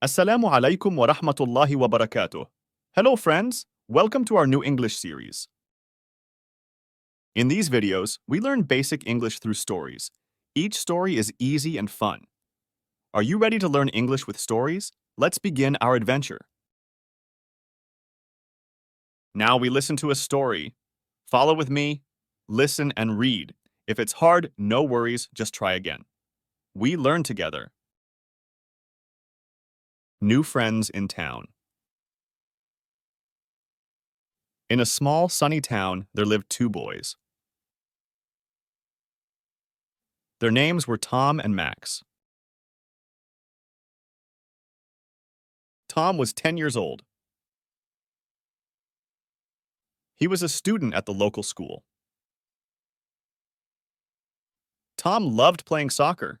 Assalamu alaikum wa rahmatullahi wa barakatuh. Hello friends, welcome to our new English series. In these videos, we learn basic English through stories. Each story is easy and fun. Are you ready to learn English with stories? Let's begin our adventure. Now we listen to a story. Follow with me, listen and read. If it's hard, no worries, just try again. We learn together. New friends in town. In a small, sunny town, there lived two boys. Their names were Tom and Max. Tom was 10 years old. He was a student at the local school. Tom loved playing soccer.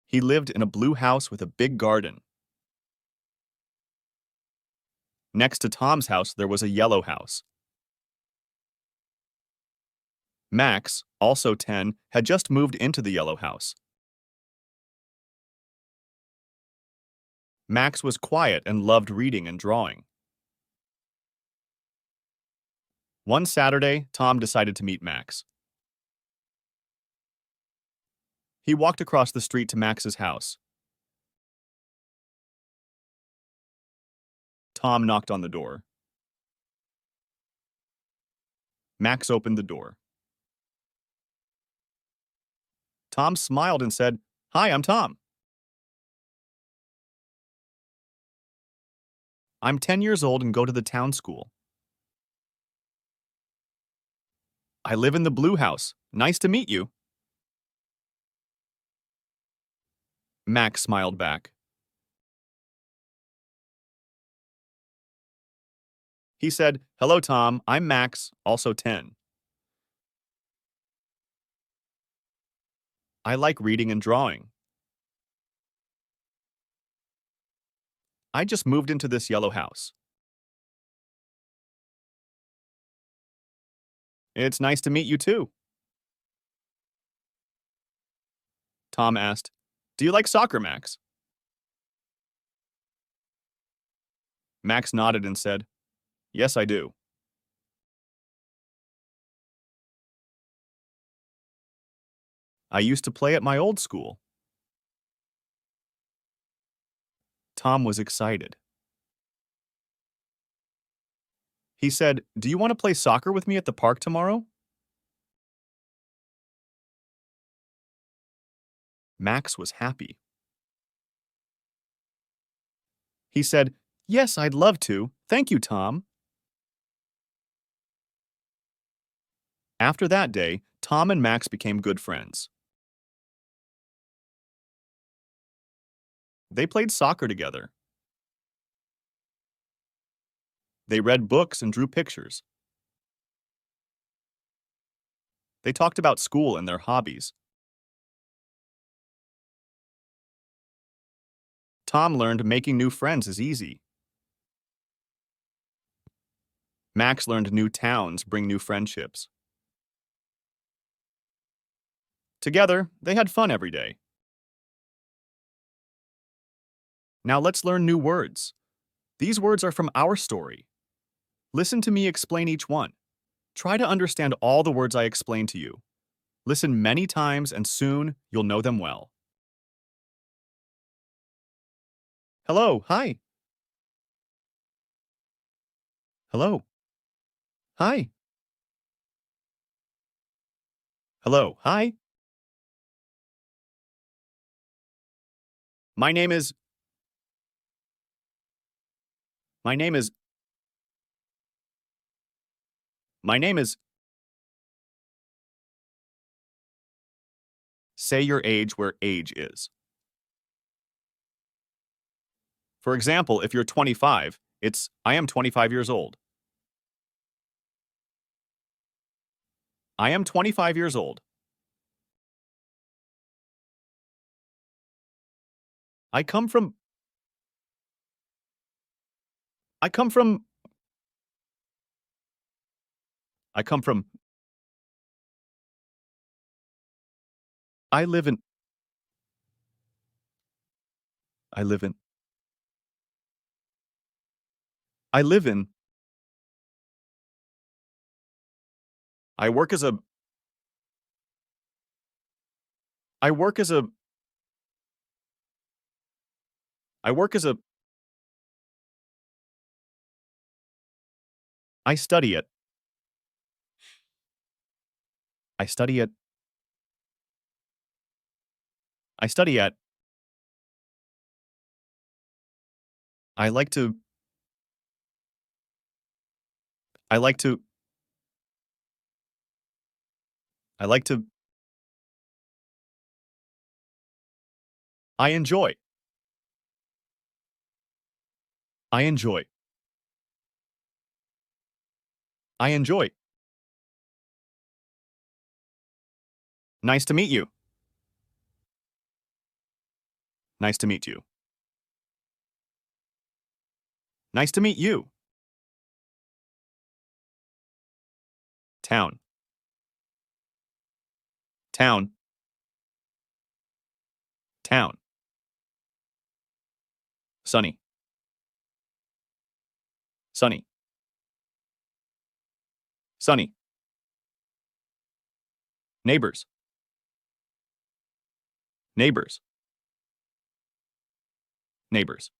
He lived in a blue house with a big garden. Next to Tom's house, there was a yellow house. Max, also 10, had just moved into the yellow house. Max was quiet and loved reading and drawing. One Saturday, Tom decided to meet Max. He walked across the street to Max's house. Tom knocked on the door. Max opened the door. Tom smiled and said, "Hi, I'm Tom. I'm 10 years old and go to the town school. I live in the blue house. Nice to meet you." Max smiled back. He said, "Hello, Tom. I'm Max, also 10. I like reading and drawing. I just moved into this yellow house." "It's nice to meet you too." Tom asked, "Do you like soccer, Max?" Max nodded and said, "Yes, I do." "I used to play at my old school." Tom was excited. He said, "Do you want to play soccer with me at the park tomorrow?" Max was happy. He said, "Yes, I'd love to. Thank you, Tom." After that day, Tom and Max became good friends. They played soccer together. They read books and drew pictures. They talked about school and their hobbies. Tom learned making new friends is easy. Max learned new towns bring new friendships. Together, they had fun every day. Now let's learn new words. These words are from our story. Listen to me explain each one. Try to understand all the words I explain to you. Listen many times and soon you'll know them well. Hello, hi. Hello. Hi. Hello, hi. My name is my name is my name is Say your age where age is. For example, if you're 25, it's I am 25 years old. I am 25 years old. I come from I come from I come from I live in I live in. I live in. I work as a. I work as a. I work as a. I study it. I study it. I study at. I like to. I like to. I like to. I enjoy. I enjoy. I enjoy. Nice to meet you. Nice to meet you. Nice to meet you. Town. Town. Town. Sunny. Sunny. Sunny. Neighbors. Neighbors. Neighbors.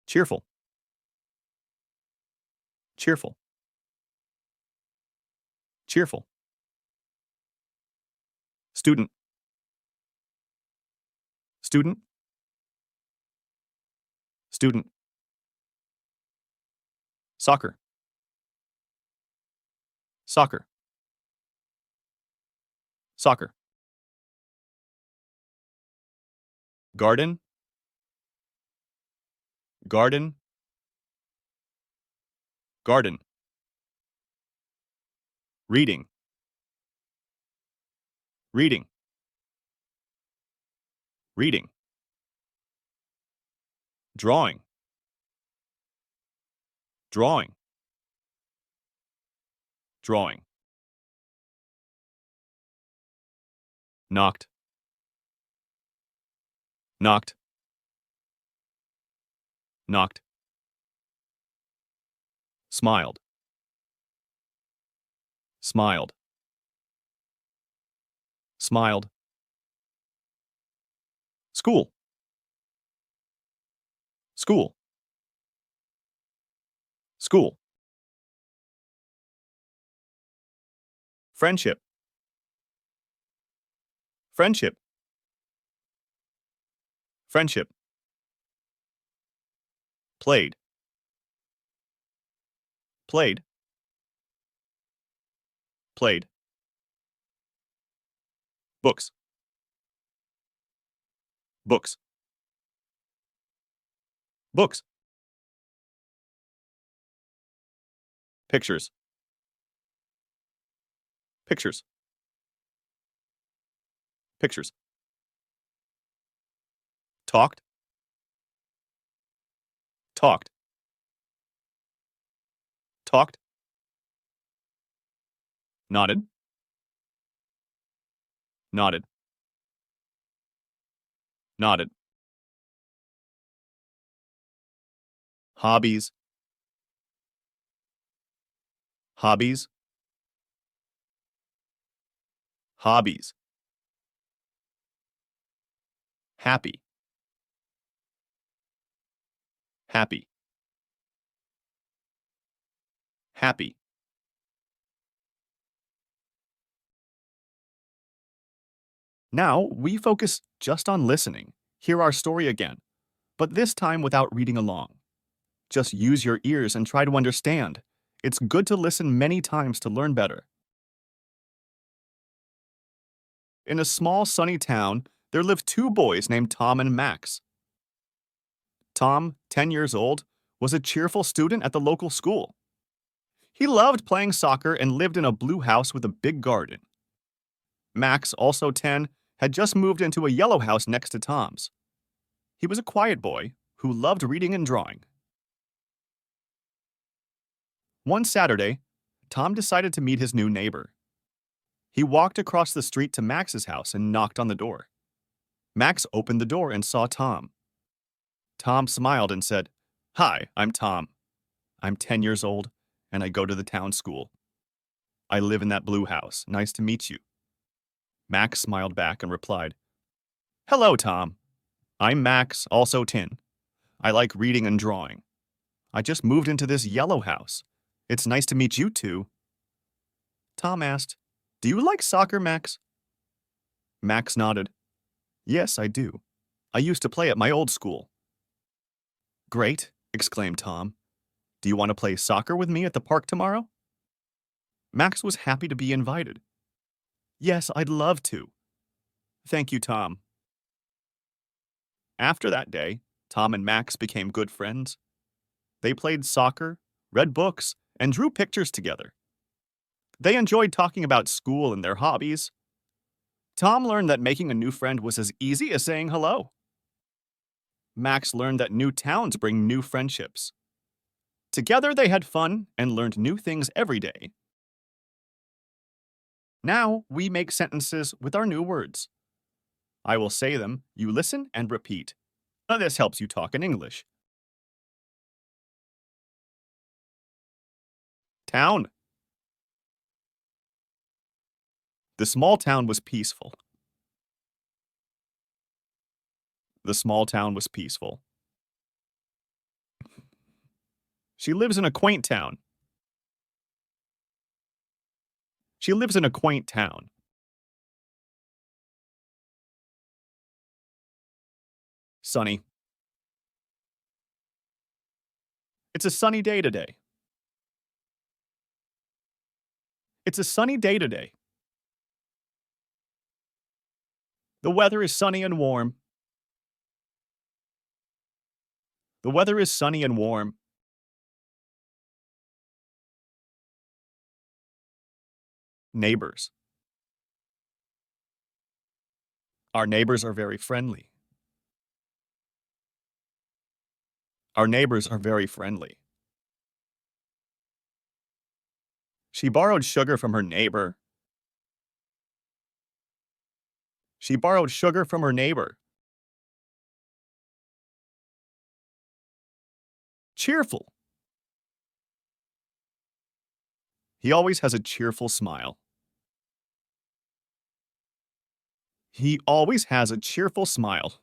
Cheerful. Cheerful. Cheerful. Student. Student. Student. Soccer. Soccer. Soccer. Garden. Garden. Garden. Reading. Reading. Reading. Drawing. Drawing. Drawing. Knocked. Knocked. Knocked. Smiled. Smiled. Smiled. School. School. School. Friendship. Friendship. Friendship. Played. Played. Played. Books. Books. Books. Pictures. Pictures. Pictures. Talked. Talked. Talked. Nodded. Nodded. Nodded. Hobbies. Hobbies. Hobbies. Happy. Happy. Happy. Now, we focus just on listening. Hear our story again, but this time without reading along. Just use your ears and try to understand. It's good to listen many times to learn better. In a small sunny town, there lived two boys named Tom and Max. Tom, 10 years old, was a cheerful student at the local school. He loved playing soccer and lived in a blue house with a big garden. Max, also 10, had just moved into a yellow house next to Tom's. He was a quiet boy who loved reading and drawing. One Saturday, Tom decided to meet his new neighbor. He walked across the street to Max's house and knocked on the door. Max opened the door and saw Tom. Tom smiled and said, "Hi, I'm Tom. I'm 10 years old, and I go to the town school. I live in that blue house. Nice to meet you." Max smiled back and replied, "Hello, Tom. I'm Max, also 10. I like reading and drawing. I just moved into this yellow house. It's nice to meet you too." Tom asked, "Do you like soccer, Max?" Max nodded. "Yes, I do. I used to play at my old school." "Great," exclaimed Tom. "Do you want to play soccer with me at the park tomorrow?" Max was happy to be invited. "Yes, I'd love to." "Thank you, Tom." After that day, Tom and Max became good friends. They played soccer, read books, and drew pictures together. They enjoyed talking about school and their hobbies. Tom learned that making a new friend was as easy as saying hello. Max learned that new towns bring new friendships. Together, they had fun and learned new things every day. Now, we make sentences with our new words. I will say them, you listen and repeat. This helps you talk in English. Town. The small town was peaceful. The small town was peaceful. She lives in a quaint town. She lives in a quaint town. Sunny. It's a sunny day today. It's a sunny day today. The weather is sunny and warm. The weather is sunny and warm. Neighbors. Our neighbors are very friendly. Our neighbors are very friendly. She borrowed sugar from her neighbor. She borrowed sugar from her neighbor. Cheerful. He always has a cheerful smile. He always has a cheerful smile.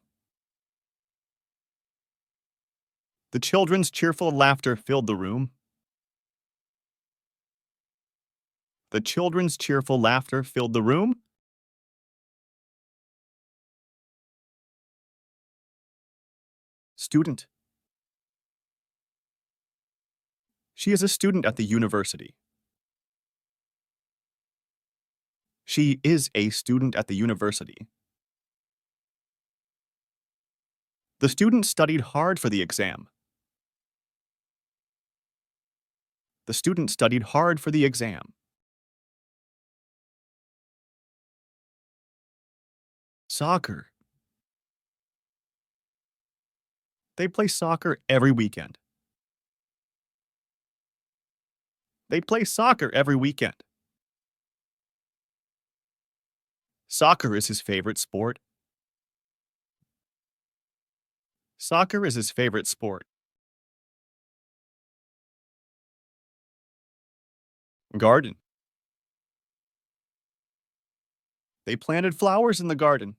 The children's cheerful laughter filled the room. The children's cheerful laughter filled the room. Student. She is a student at the university. She is a student at the university. The student studied hard for the exam. The student studied hard for the exam. Soccer. They play soccer every weekend. They play soccer every weekend. Soccer is his favorite sport. Soccer is his favorite sport. Garden. They planted flowers in the garden.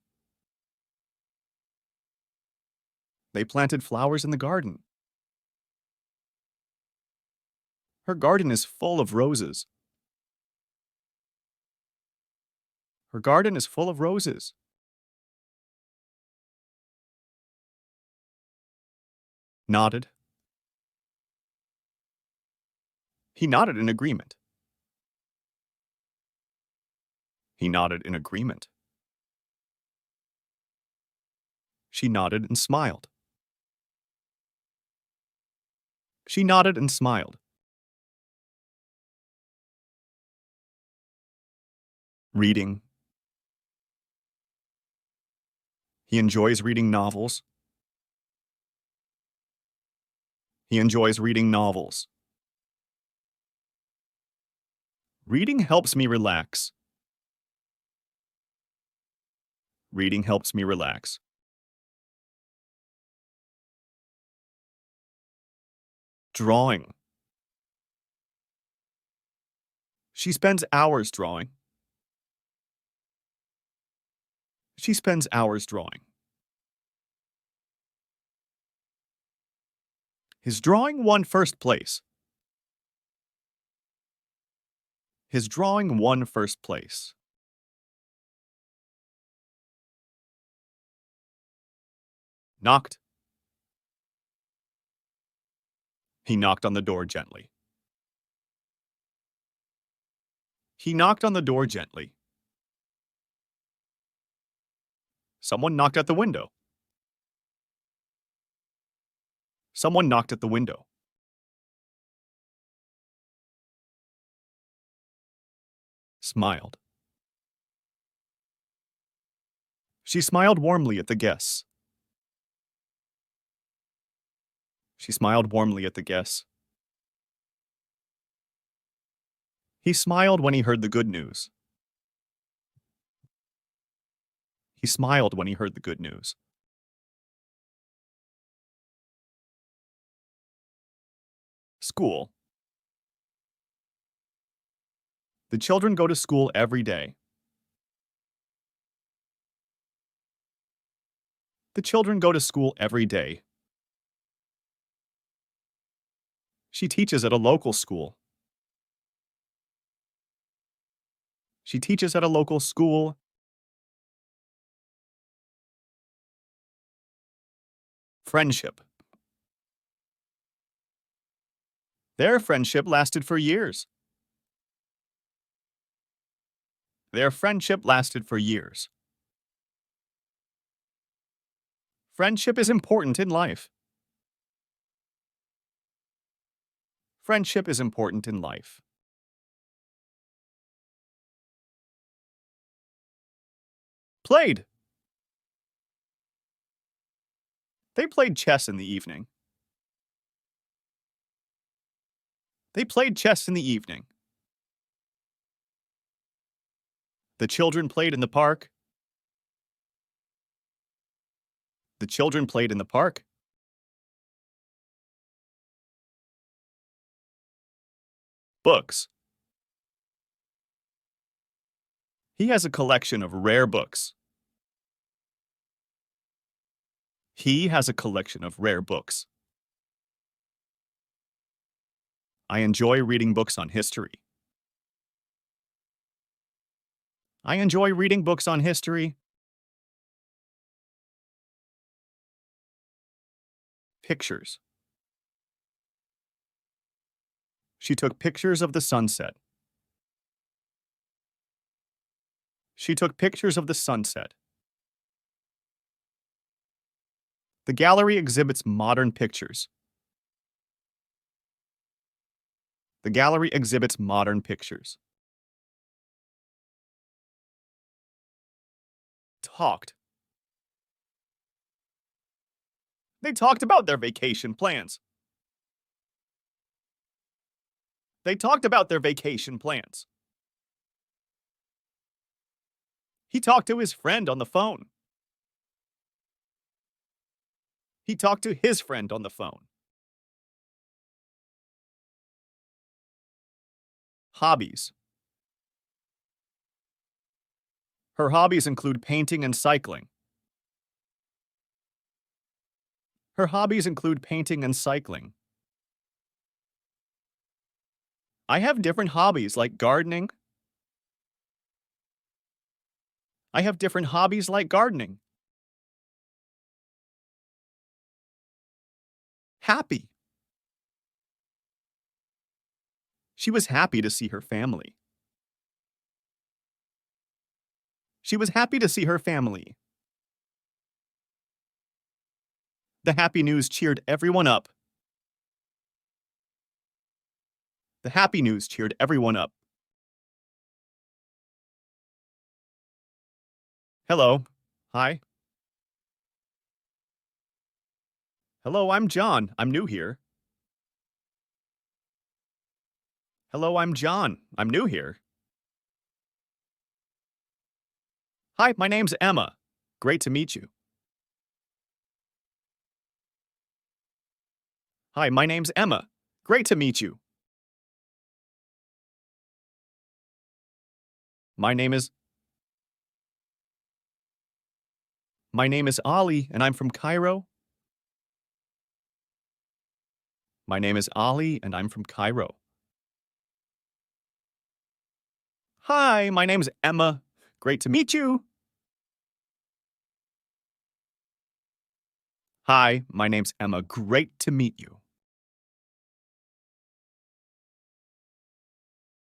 They planted flowers in the garden. Her garden is full of roses. Her garden is full of roses. Nodded. He nodded in agreement. He nodded in agreement. She nodded and smiled. She nodded and smiled. Reading. He enjoys reading novels. He enjoys reading novels. Reading helps me relax. Reading helps me relax. Drawing. She spends hours drawing. She spends hours drawing. His drawing won first place. His drawing won first place. Knocked. He knocked on the door gently. He knocked on the door gently. Someone knocked at the window. Someone knocked at the window. Smiled. She smiled warmly at the guests. She smiled warmly at the guests. He smiled when he heard the good news. He smiled when he heard the good news. School. The children go to school every day. The children go to school every day. She teaches at a local school. She teaches at a local school. Friendship. Their friendship lasted for years. Their friendship lasted for years. Friendship is important in life. Friendship is important in life. Played. They played chess in the evening. They played chess in the evening. The children played in the park. The children played in the park. Books. He has a collection of rare books. He has a collection of rare books. I enjoy reading books on history. I enjoy reading books on history. Pictures. She took pictures of the sunset. She took pictures of the sunset. The gallery exhibits modern pictures. The gallery exhibits modern pictures. Talked. They talked about their vacation plans. They talked about their vacation plans. He talked to his friend on the phone. He talked to his friend on the phone. Hobbies. Her hobbies include painting and cycling. Her hobbies include painting and cycling. I have different hobbies like gardening. I have different hobbies like gardening. Happy. She was happy to see her family. She was happy to see her family. The happy news cheered everyone up. The happy news cheered everyone up. Hello. Hi. Hello, I'm John. I'm new here. Hello, I'm John. I'm new here. Hi, my name's Emma. Great to meet you. Hi, my name's Emma. Great to meet you. My name is My name is Ali and I'm from Cairo. My name is Ali and I'm from Cairo. Hi, my name's Emma. Great to meet you. Hi, my name's Emma. Great to meet you.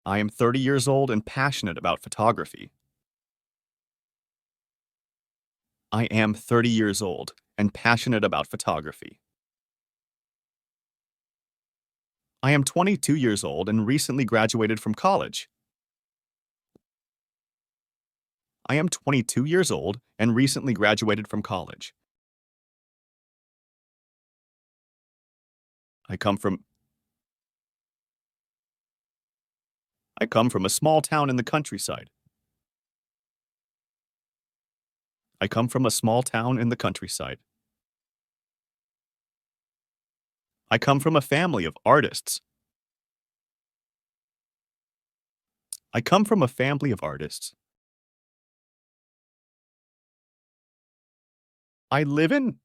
I am 30 years old and passionate about photography. I am 30 years old and passionate about photography. I am 22 years old and recently graduated from college. I am 22 years old and recently graduated from college. I come from a small town in the countryside. I come from a small town in the countryside. I come from a family of artists. I come from a family of artists. I live in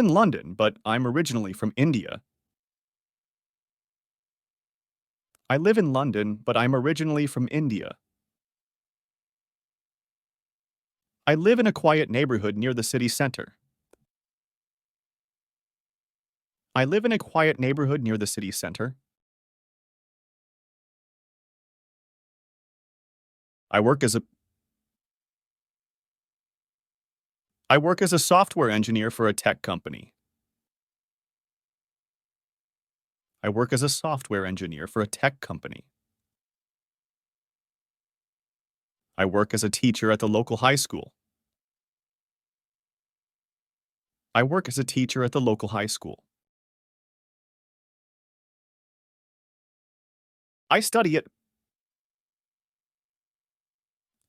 London, but I'm originally from India. I live in London, but I'm originally from India. I live in a quiet neighborhood near the city center. I live in a quiet neighborhood near the city center. I work as a I work as a software engineer for a tech company. I work as a software engineer for a tech company. I work as a teacher at the local high school. I work as a teacher at the local high school. I study at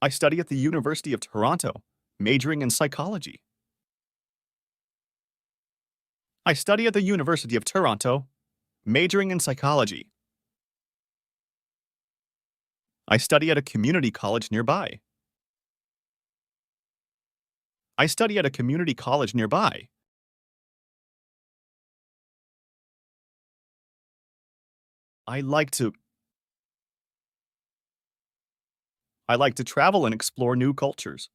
I study at the University of Toronto, majoring in psychology. I study at the University of Toronto, majoring in psychology. I study at a community college nearby. I study at a community college nearby. I like to I like to travel and explore new cultures.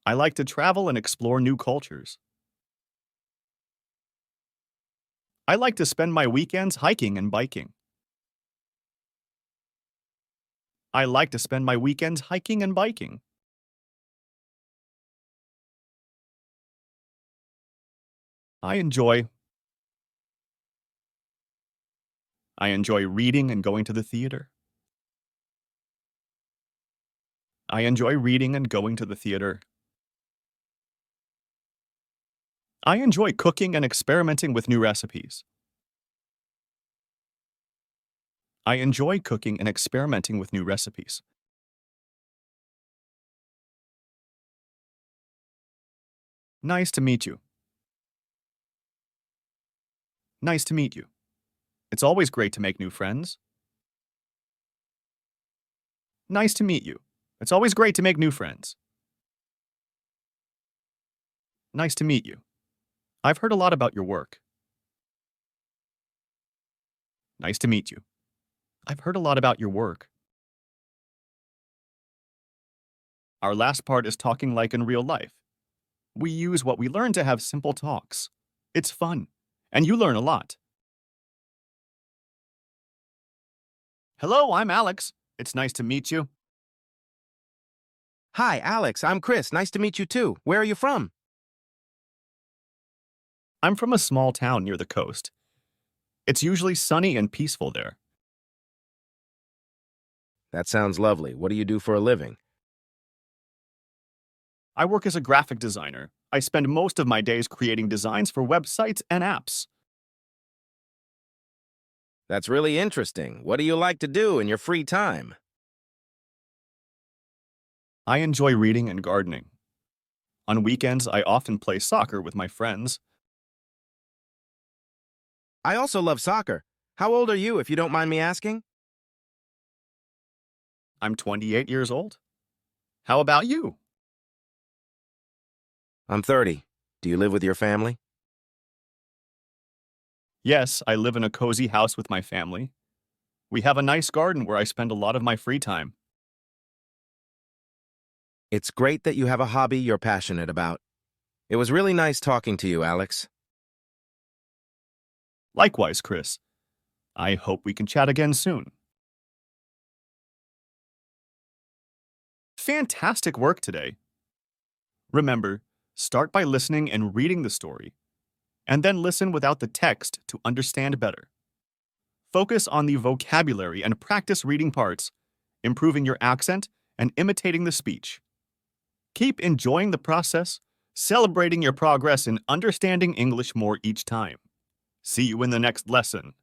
I like to travel and explore new cultures. I like to spend my weekends hiking and biking. I like to spend my weekends hiking and biking. I enjoy I enjoy reading and going to the theater. I enjoy reading and going to the theater. I enjoy cooking and experimenting with new recipes. I enjoy cooking and experimenting with new recipes. Nice to meet you. Nice to meet you. It's always great to make new friends. Nice to meet you. It's always great to make new friends. Nice to meet you. I've heard a lot about your work. Nice to meet you. I've heard a lot about your work. Our last part is talking like in real life. We use what we learn to have simple talks. It's fun, and you learn a lot. Hello, I'm Alex. It's nice to meet you. Hi, Alex. I'm Chris. Nice to meet you too. Where are you from? I'm from a small town near the coast. It's usually sunny and peaceful there. That sounds lovely. What do you do for a living? I work as a graphic designer. I spend most of my days creating designs for websites and apps. That's really interesting. What do you like to do in your free time? I enjoy reading and gardening. On weekends, I often play soccer with my friends. I also love soccer. How old are you, if you don't mind me asking? I'm 28 years old. How about you? I'm 30. Do you live with your family? Yes, I live in a cozy house with my family. We have a nice garden where I spend a lot of my free time. It's great that you have a hobby you're passionate about. It was really nice talking to you, Alex. Likewise, Chris. I hope we can chat again soon. Fantastic work today. Remember, start by listening and reading the story, and then listen without the text to understand better. Focus on the vocabulary and practice reading parts, improving your accent and imitating the speech. Keep enjoying the process, celebrating your progress in understanding English more each time. See you in the next lesson.